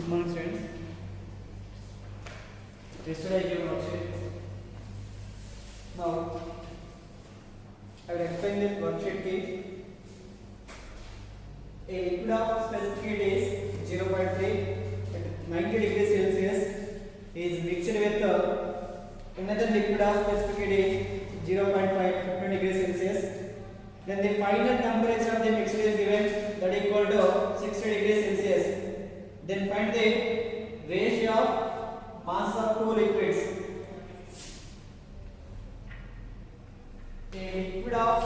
Good morning, students. Yesterday I gave a worksheet. Now I will explain this worksheet key. A liquid of specific heat is 0.3 at 90 degrees Celsius is mixed with another liquid of specific heat is 0.5 at 50 degrees Celsius. Then the final temperature of the mixture is given, that is equal to 60 degrees Celsius. Then find the ratio of mass of two liquids. A liquid of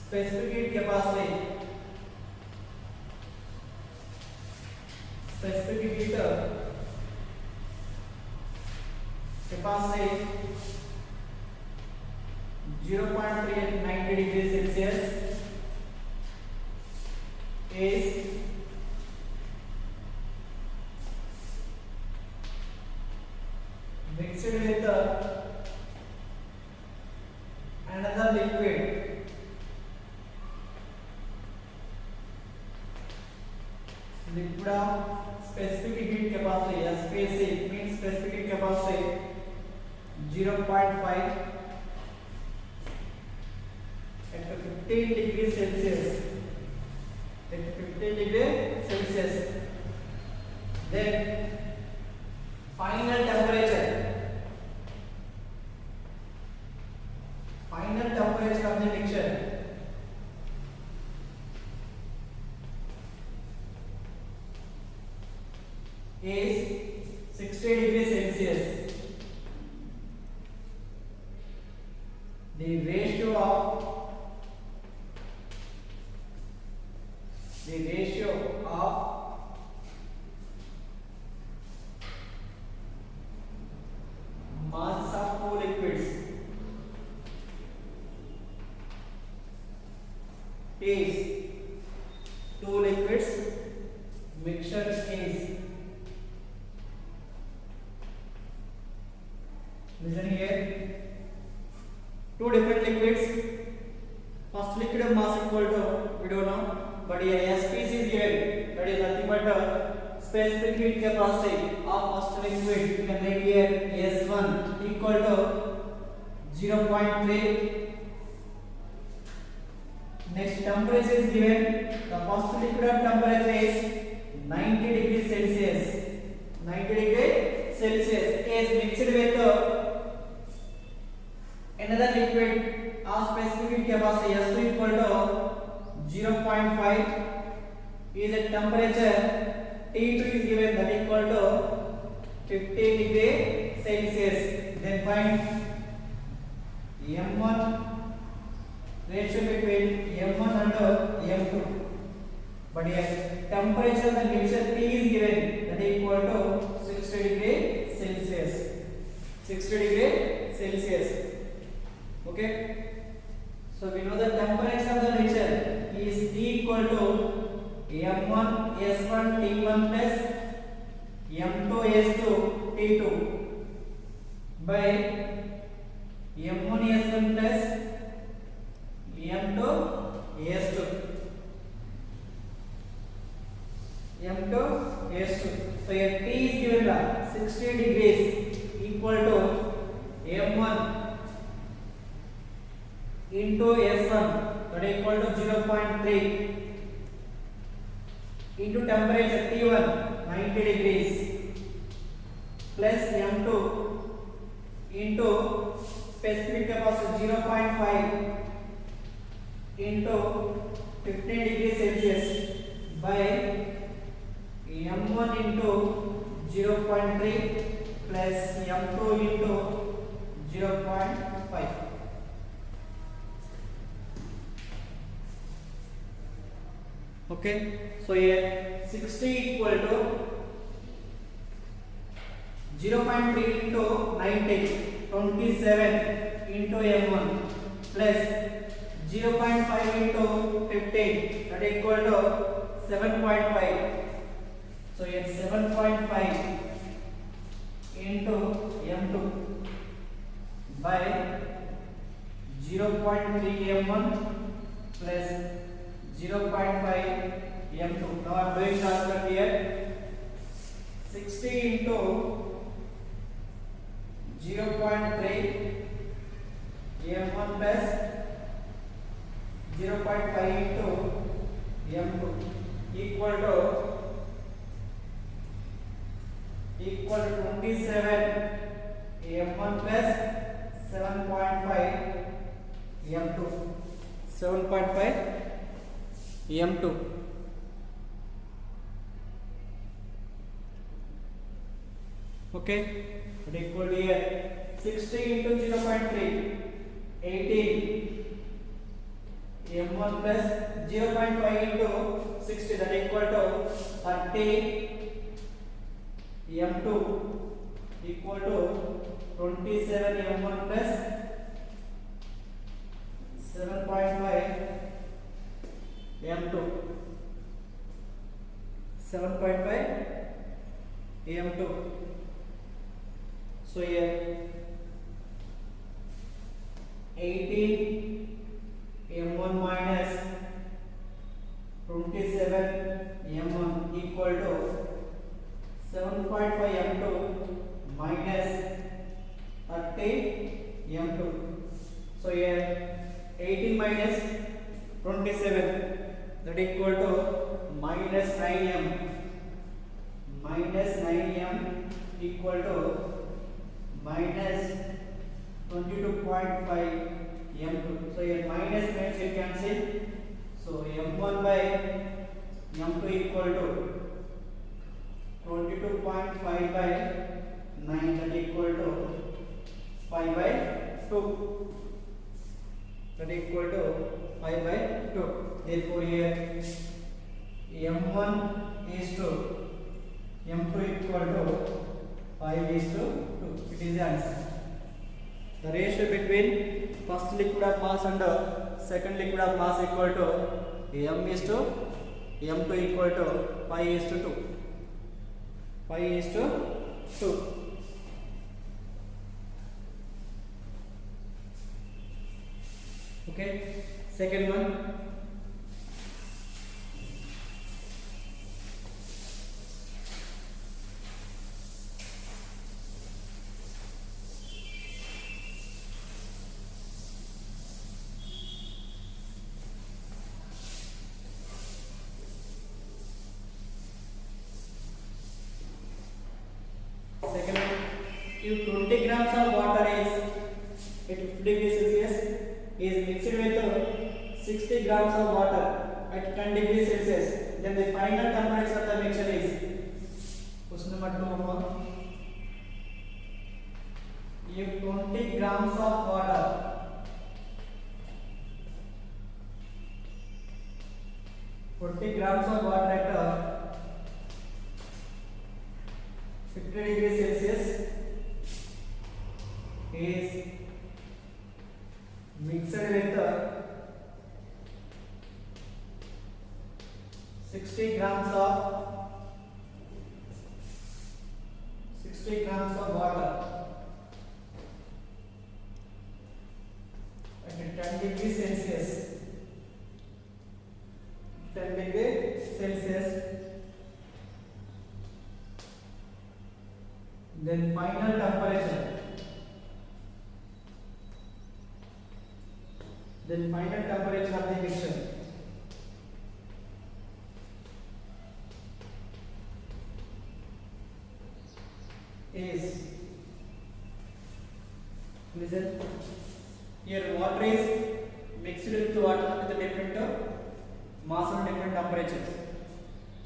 specific heat capacity, capacity 0.3 at 90 degrees Celsius is mixed with another liquid of specific heat capacity. SPC means specific heat capacity 0.5 at 15 degrees Celsius. At 15 degrees Celsius. Then final temperature of the mixture is 60 degrees Celsius. The ratio of masses of two liquids is two liquids mixture is, listen here, two different liquids. First liquid mass equal to, we don't know, but here SPC is given, that is nothing but specific heat capacity of first liquid. You can write here S1 equal to 0.3. Next temperature is given. The first liquid temperature is 90 degrees Celsius. 90 degrees Celsius is mixed with another liquid of specific heat capacity S2 equal to 0.5 is a temperature. T2 is given, that equal to 15 degrees Celsius. Then find M1 ratio between M1 and M2. But here temperature of the mixture T is given, that is equal to 60 degrees Celsius. 60 degrees Celsius. Okay. So we know the temperature of the mixture is T equal to M1 S1 T1 plus M2 S2 T2 by M1 S1 plus M2 S2. So here T is given by 60 degrees equal to M1 into S1, that is equal to 0.3 into temperature T1 90 degrees plus M2 into specific capacity 0.5 into 15 degrees Celsius by M1 into 0.3 plus M2 into 0.5. Okay, so here 60 equal to 0.3 into 90, 27 into M1 plus 0.5 into 15, that is equal to 7.5. So here 7.5 into M2 by 0.3 M1 plus 0.5 m2. Now I am doing shortcut here. 60 into 0.3 m1 plus 0.5 into m2 equal to 27 m1 plus 7.5 m2. 7.5 m2. Okay, but equal to here 60 into 0.3 18 m1 plus 0.5 into 60, that equal to 30 m2 equal to 27 m1 plus 7.5 m2. 7.5 m2. So here 18 m1 minus 27 m1 equal to 7.5 m2 minus 30 m2. So here 18 minus 27, that equal to minus 9m. Minus 9m equal to minus 22.5 m2. So here minus means you cancel. So m1 by m2 equal to 22.5 by 9, that equal to 5 by 2. That equal to 5 by 2. Therefore here m1 is to m2 equal to 5 is to 2. It is the answer. The ratio between first liquid of mass and second liquid of mass equal to m is to m2 equal to 5 is to 2. 5 is to 2. Okay, second one. Second one, if 20 grams of water is at 50 degrees Celsius is mixed with 60 grams of water at 10 degrees Celsius, then the final temperature of the mixture is. Question number 2. If 20 grams of water at 50 degrees Celsius is mixed with 60 grams of water at 10 degrees Celsius. 10 degrees Celsius. Then final temperature of the mixture is, listen, here water is mixed with water with a different mass and different temperatures.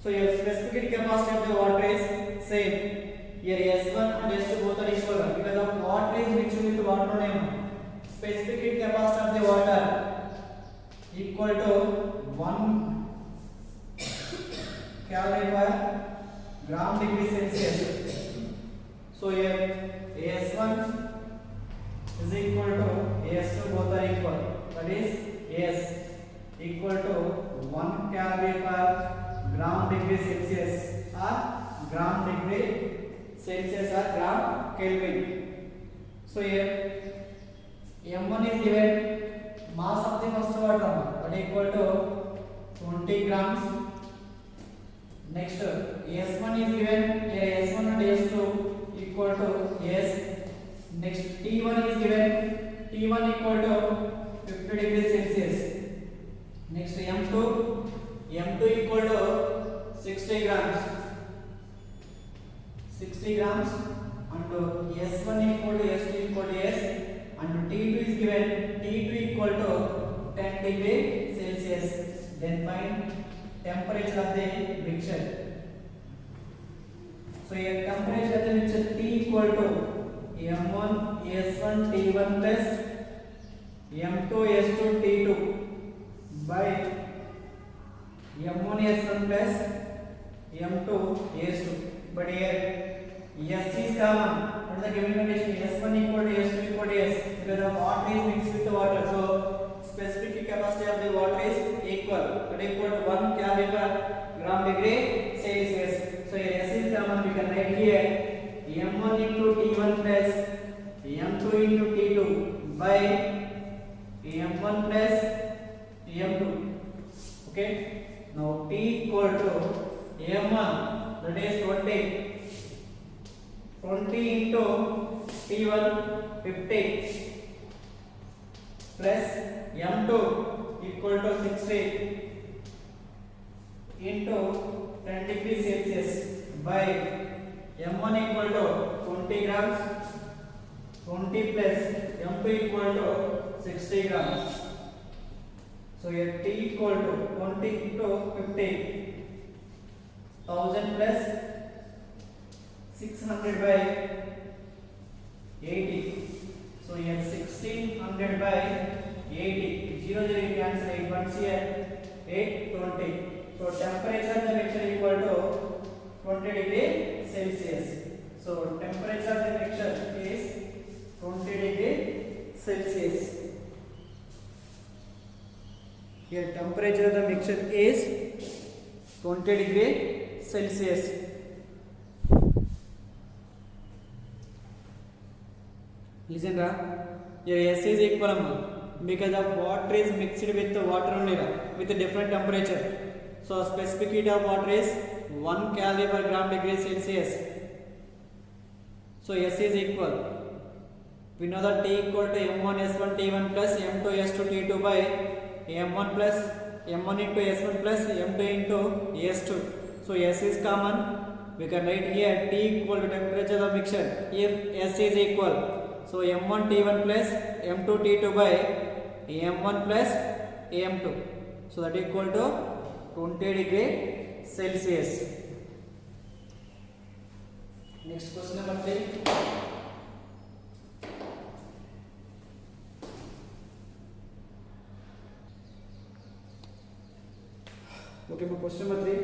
So your specific capacity of the water is same. Here S1 and S2 both are equal because of water is mixed with water only. Specific heat capacity of the water equal to 1 calorie per gram degree Celsius. So here S1 is equal to S2, both are equal. That is S equal to 1 calorie per gram degree Celsius or gram degree Celsius or gram Kelvin. So here M1 is given mass of the first water that equal to 20 grams Next S1 is given here, S1 and S2 equal to S. Next T1 is given, T1 equal to 50 degrees Celsius. Next M2 equal to 60 grams, 60 grams, and S1 equal to S2 equal to S, and T2 is given, T2 equal to 10 degrees Celsius. Then find temperature of the mixture. So here temperature of the mixture T equal to M1 S1 T1 plus M2 S2 T2 by M1 S1 plus M2 S2. But here S is common. What is the given condition? S1 equal to S2 equal to S, because the water is mixed with the water. So specific capacity of the water is equal. But equal to 1 calorie per gram degree Celsius. So here S is common. We can write here M1 into T1 plus M2 into T2 by M1 plus M2. Okay. Now T equal to M1, that is 20 into T1 50 plus M2 equal to 60 into 10 degrees Celsius by M1 equal to 20 grams, 20 plus M2 equal to 60 grams. So here T equal to 20 into 50, 1000 plus 600 by 80. So here 1600 by 80. 0 0 cancel, 8 1 here, 820. So temperature of the mixture equal to 20 degrees Celsius. So temperature of the mixture is 20 degrees Celsius. Here temperature of the mixture is 20 degrees Celsius. Listen ra, here S is equal because of water is mixed with the water only with a different temperature. So specific heat of water is 1 calorie per gram degree Celsius. So S is equal. We know that T equal to M1 S1 T1 plus M2 S2 T2 by M1 plus M1 into S1 plus M2 into S2. So S is common. We can write here T equal to temperature of mixture if S is equal. So M1 T1 plus M2 T2 by M1 plus M2. So that equal to 20 degrees Celsius. Next question number 3. Okay, question number 3.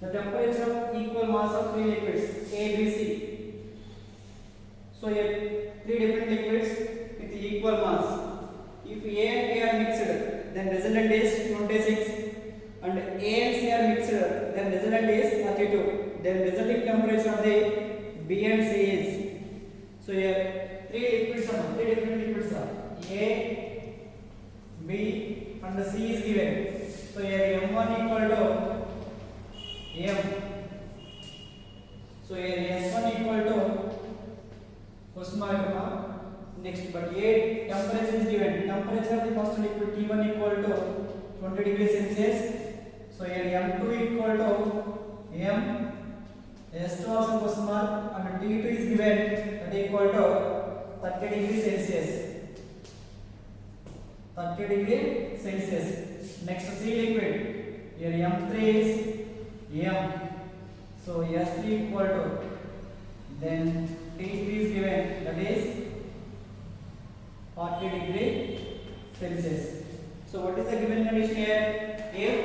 The temperature of equal mass of 3 liquids A, B, C. So here 3 different liquids with equal mass. If A and B are mixed, then resultant is 26, and A and C are mixed, then resultant is 32. Then resulting temperature of the B and C is. So here 3 liquids are 3 different liquids are A, B, and C is given. So here M1 equal to M. So here S1 equal to question mark. Next, but A temperature is given. Temperature of the first liquid T1 equal to 20 degrees Celsius. So here M2 equal to M. S2 also question mark, and T2 is given, that equal to 30 degrees Celsius. 30 degrees Celsius. Next C liquid. Here M3 is M. So S3 equal to, then T3 is given, that is 40 degrees Celsius. So what is the given condition here? If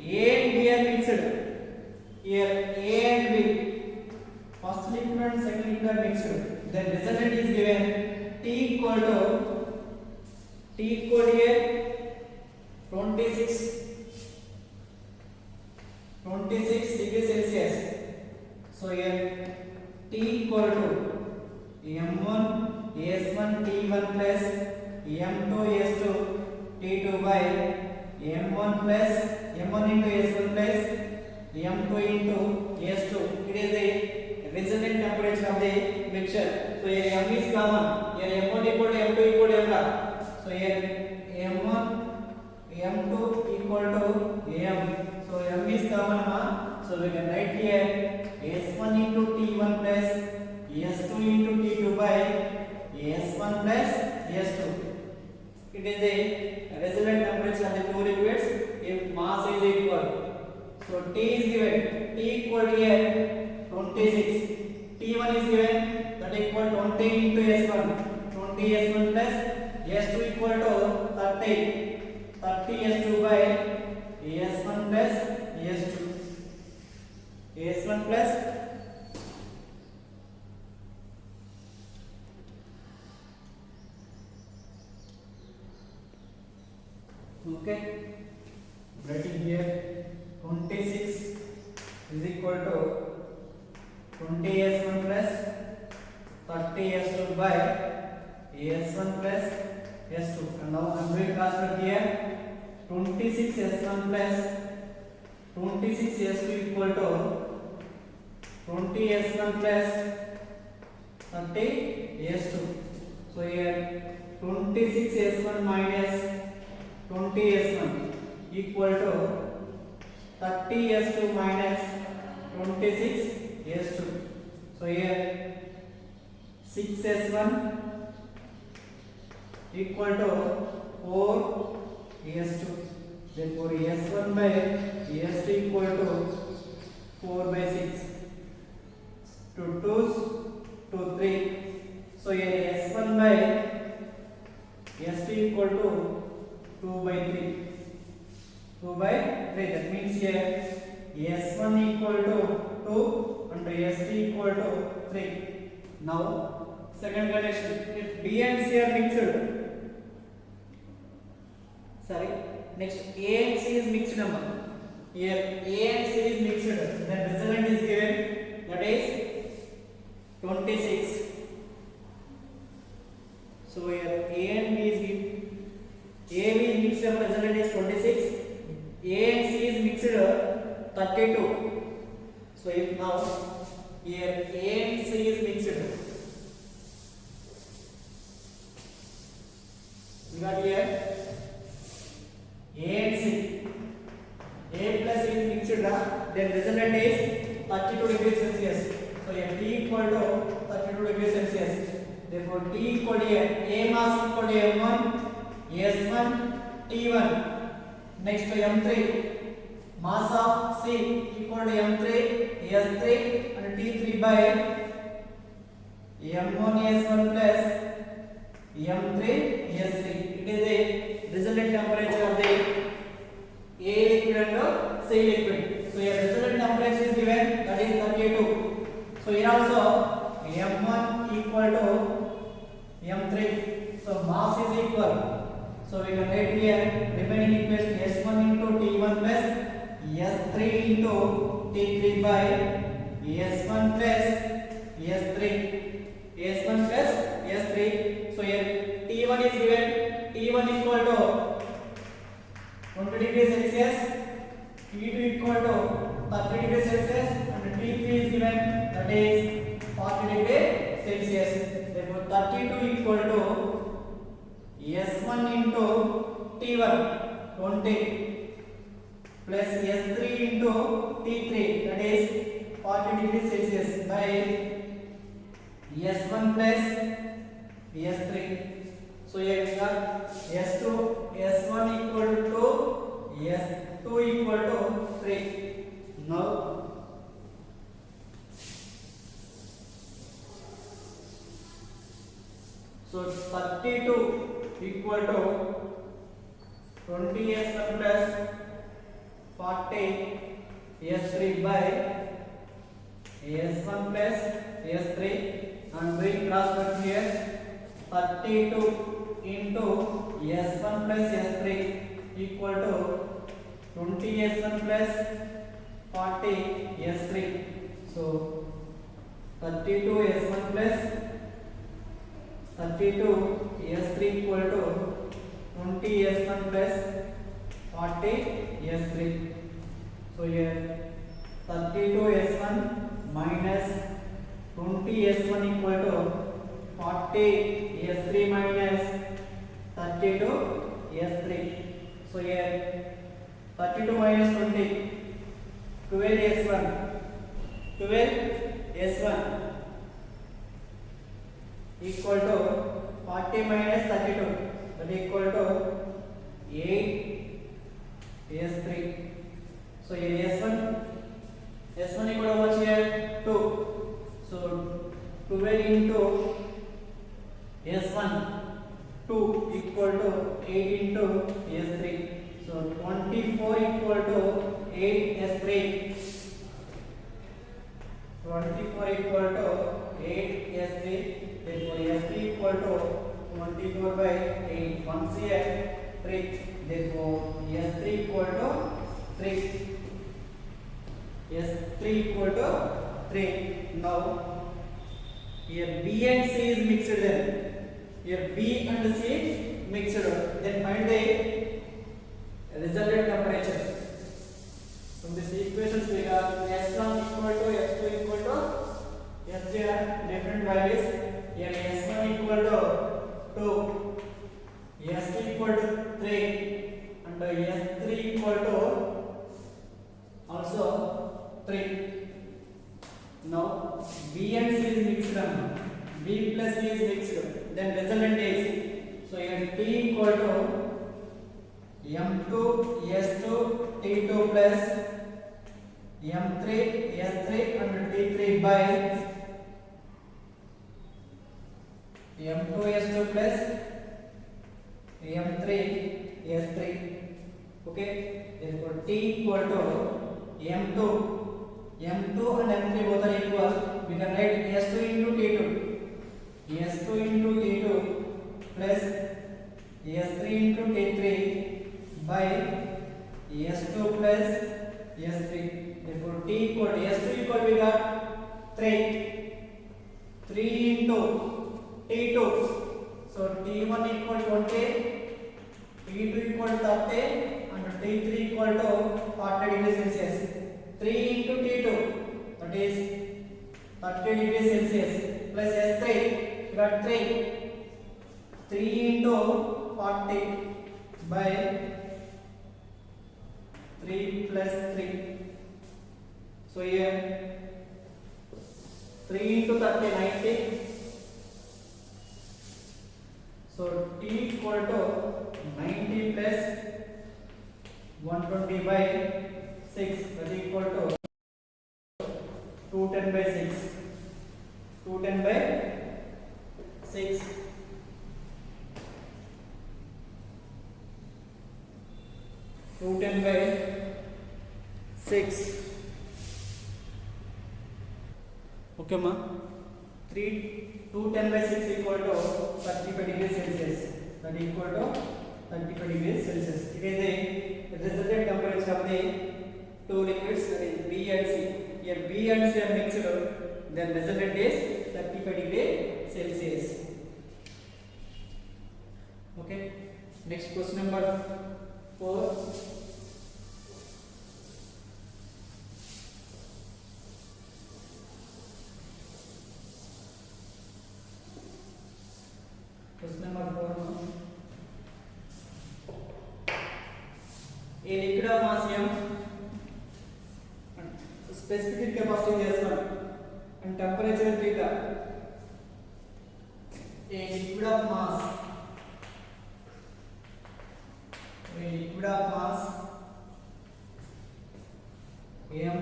A and B are mixed, here A and B, first liquid and second liquid are mixed, then resultant is given T equal to here 26 degrees Celsius. So here T equal to M1 S1 T1 plus M2 S2 T2 by M1 plus M1 into S1 plus m2 into s2. It is the resultant temperature of the mixture. So here m is common. Here m1 equal to m2 equal to m. So here m1 m2 equal to m. So m is common. So we can write here s1 into t1 plus s2 into t2 by s1 plus s2. It is a resultant temperature of the two liquids if mass is equal. So T is given, T equal to here 26, T1 is given, that equal 20 into S1, 20 S1 plus S2 equal to 30, 30 S2 by S1 plus S2, S1 plus okay, writing here 26 is equal to 20 S1 plus 30 S2 by S1 plus S2. And now I am doing cross here 26 S1 plus 26 S2 equal to 20 S1 plus 30 S2. So here 26 S1 minus 20 S1 equal to 30 S2 minus 26 S2. So here 6 S1 equal to 4 S2. Therefore S1 by S2 equal to 4 by 6. 2 2s, 2 3. So here S1 by S2 equal to 2 by 3. 2 by 3. That means here S1 equal to 2 and S2 equal to 3. Now second condition, if B and C are mixed, sorry, next A and C is mixed number. Here A and C is mixed, then resultant is given, that is 26. So here A and B is given. A and B is mixed up, resultant is 26. A and C is mixed 32. So if now here A and C is mixed, we got here A and C. A plus C is mixed, then resultant is 32 degrees Celsius. So here T equal to 32 degrees Celsius. Therefore T equal to here A mass equal to M1, S1, T1. Next to M3, mass of C equal to M3, S3 and T3 by M1 S1 plus M3 S3. It is a resultant temperature of the A liquid and C liquid. So here resultant temperature is given, that is 32. So here also M1 equal to M3. So mass is equal. So we can write here remaining equation S1 into T1 plus S3 into T3 by S1 plus S3. S1 plus S3. So here T1 is given, T1 equal to 20 degrees Celsius, T2 equal to 30 degrees Celsius and T3 is given, that is 40 degrees Celsius. Therefore 32 equal to S1 into T1 20 plus S3 into T3, that is 40 degrees Celsius by S1 plus S3. So here we got S2, S1 equal to 2, S2 equal to 3. Now so 32 equal to 20 S1 plus 40 S3 by S1 plus S3, and doing cross product here 32 into S1 plus S3 equal to 20 S1 plus 40 S3. So 32 S1 plus 32 S3 equal to 20 S1 plus 40 S3. So here 32s1 minus 20s1 equal to 40s3 minus 32s3. So here 32 minus 20, 12s1, 12s1 equal to 40 minus 32, that equal to 8s3. So here s1 equal to how much here? 2. So 12 into s1, 2 equal to 8 into s3. So 24 equal to 8s3. 24 equal to 8s3. Therefore s3 equal to 24 by 8. Once here 3. Therefore s3 equal to 3. s3 equal to 3. Now here b and c is mixed then. Here b and c mixed. Then find the resultant temperature. From this equations we have s1 equal to s2 equal to s3 are different values. Here s1 equal to 2, s2 equal to 3, and s3 equal to also 3. Now b and c is mixed. B plus c is mixed. Then resultant is, so here t equal to m2 s2 t2 plus m3 s3 and t3 by m2 s2 plus m3 s3. Okay, therefore t equal to m2 and m3 both are equal. We can write s2 into t2 into t2 plus s3 into t3 by s2 plus s3. Therefore t equal to s2 equal, we got 3 into t2. So t1 equal 20, t2 equal 30, and t3 equal to 40 degrees Celsius. 3 into t2, that is 30 degrees Celsius, plus s3, we got 3 into 40 by 3 plus 3. So here 3 into 30, 90. So t equal to 90 plus 120 by 6, that is equal to 210 by 6. 210 by 6. by 6. Okay, ma. 210 by 6 equal to 35 degrees Celsius. That equal to 35 degrees Celsius. It is the resultant temperature of the two liquids, that is B and C. Here B and C are mixed. Then resultant is 35 degrees Celsius. Okay. Next question number 4. Question number 4. A liquid of mass m, specific capacity S1 and temperature theta. A liquid of mass m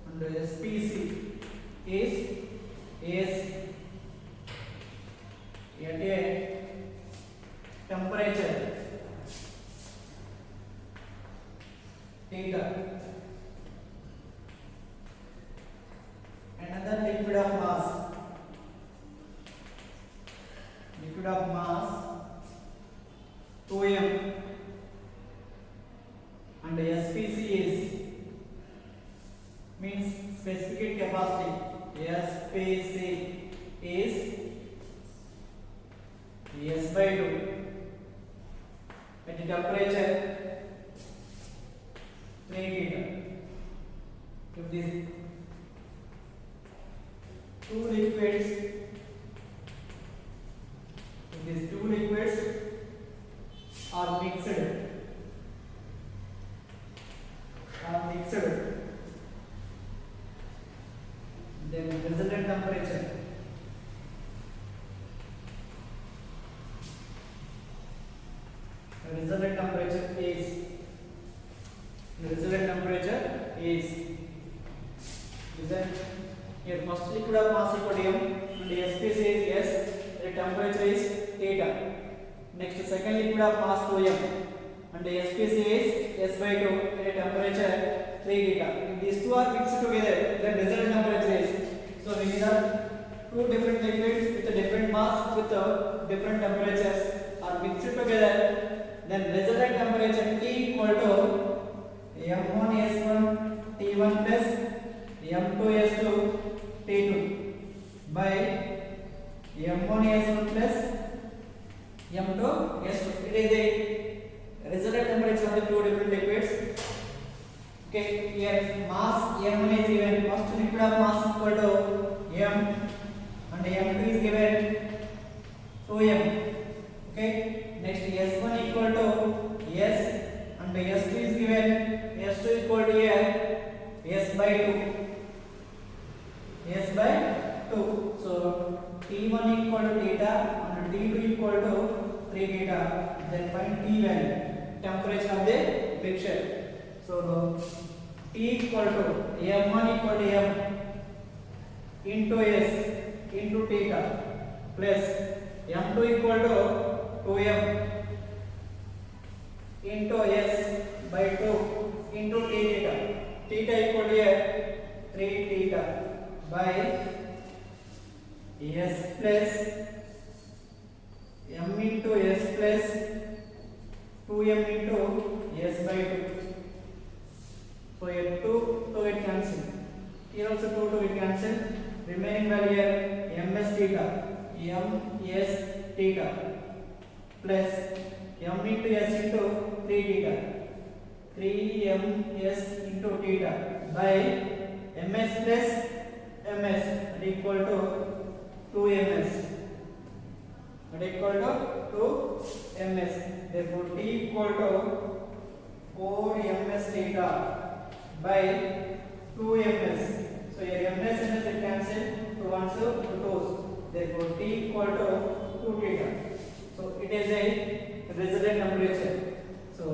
and SPC is at a temperature theta. Another liquid of mass 2m and SPC is means specific capacity. SPC is S by 2 at the temperature 8 theta. If these two liquids, are mixed, then resultant temperature is here first liquid of mass equal to m and SP says yes, the temperature is theta. Next second liquid of mass 2m and SP says s by 2, the temperature 3 theta. If these two are mixed together, then resultant temperature is, so we need two different liquids with a different mass with different temperatures are mixed together, then resultant temperature T equal to m1s1 T1 plus m2s2 T2 by m1s1 plus m2s2. It is a resultant temperature of the two different liquids. Okay, here mass m1 is given, first liquid of mass equal to m and m2 is given 2m. Okay, next s1 equal to s and s2 is given, s2 equal to s by 2. So T1 equal to theta and T2 equal to 3 theta. Then find T value, temperature of the mixture. So T equal to m1 equal to m into s into theta plus m2 equal to 2m into s by 2 into t theta. Theta equal to 3 theta by s plus m into s plus 2m into s by 2. So here 2 it cancel. Here also 2 it cancel. Remaining value here ms theta plus m into s into 3 theta 3ms into theta by ms plus ms equal to 2ms Therefore T equal to 4ms theta by 2ms. So here ms and ms cancel, 2 ones 2 2's. Therefore T equal to 2 theta. So it is a resultant temperature. So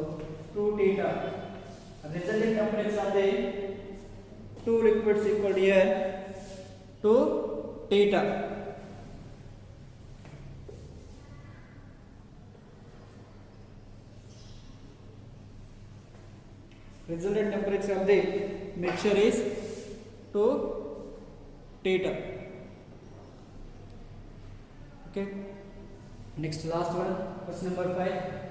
2 theta. Resultant temperature of the two liquids equal to here 2 theta. Resultant temperature of the mixture is 2 theta. Okay. Next last one, question number 5.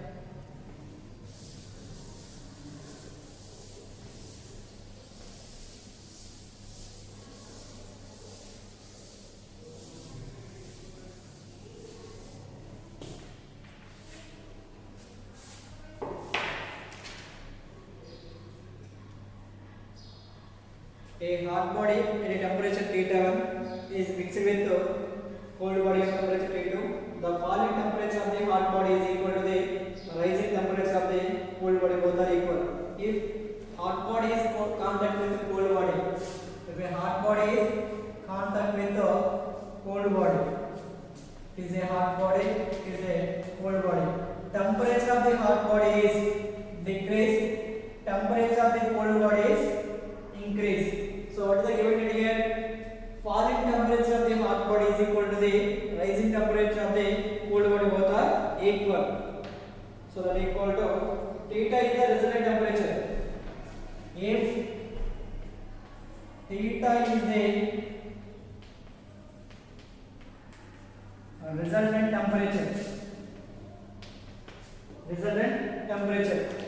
A hot body at a temperature T1 is mixed with cold body of temperature T2. The falling temperature of the hot body is equal to the rising temperature of the cold body. Both are equal. If hot body is contact with cold body, if a hot body is contact with the cold body, it is a hot body, it is a cold body. Temperature of the hot body is decreased, temperature of the cold body is increased. So what is the given here? Falling temperature of the hot body is equal to the rising temperature of the cold body. Both are equal. So that equal to theta is the resultant temperature. If theta is the resultant temperature.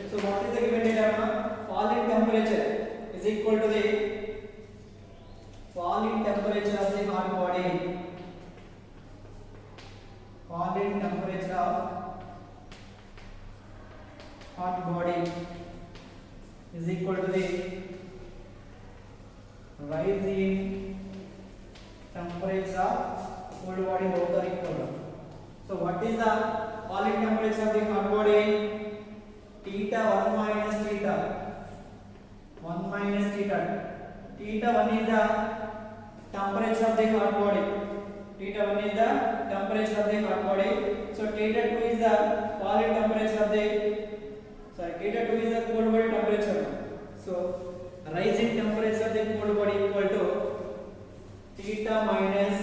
So what is the given data? Falling temperature is equal to the falling temperature of the hot body. Falling temperature of hot body is equal to the rise in temperature of cold body over the equator. So what is the falling temperature of the hot body? Theta 1 minus theta. 1 minus theta. Theta 1 is the temperature of the hot body. Theta 1 is the temperature of the hot body. So theta 2 is the falling temperature of the theta 2 is the cold body temperature. So rising temperature of the cold body equal to theta minus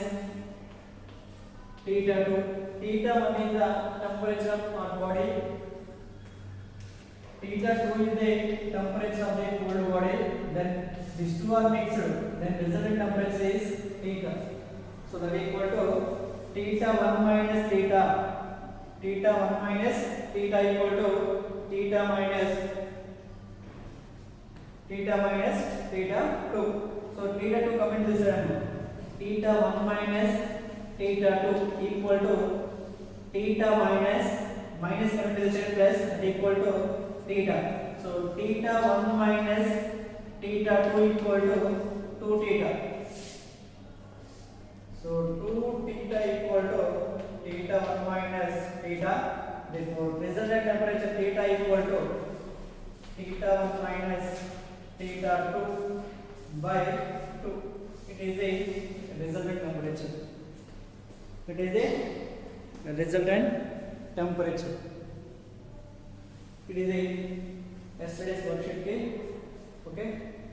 theta 2. Theta 1 is the temperature of hot body. Theta 2 is the temperature of the cold body. Then these two are mixed. Then resultant temperature is theta. So that is equal to theta 1 minus theta. Theta 1 minus theta equal to theta minus theta 2. So theta 2 come into this one. Theta 1 minus theta 2 equal to theta minus come into this one plus equal to theta. So theta 1 minus theta 2 equal to 2 theta. So 2 theta equal to theta 1 minus theta. Therefore resultant temperature theta equal to theta 1 minus theta 2 by 2. It is a resultant temperature. It is a resultant temperature. It is a yesterday's worksheet. Okay.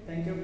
Thank you.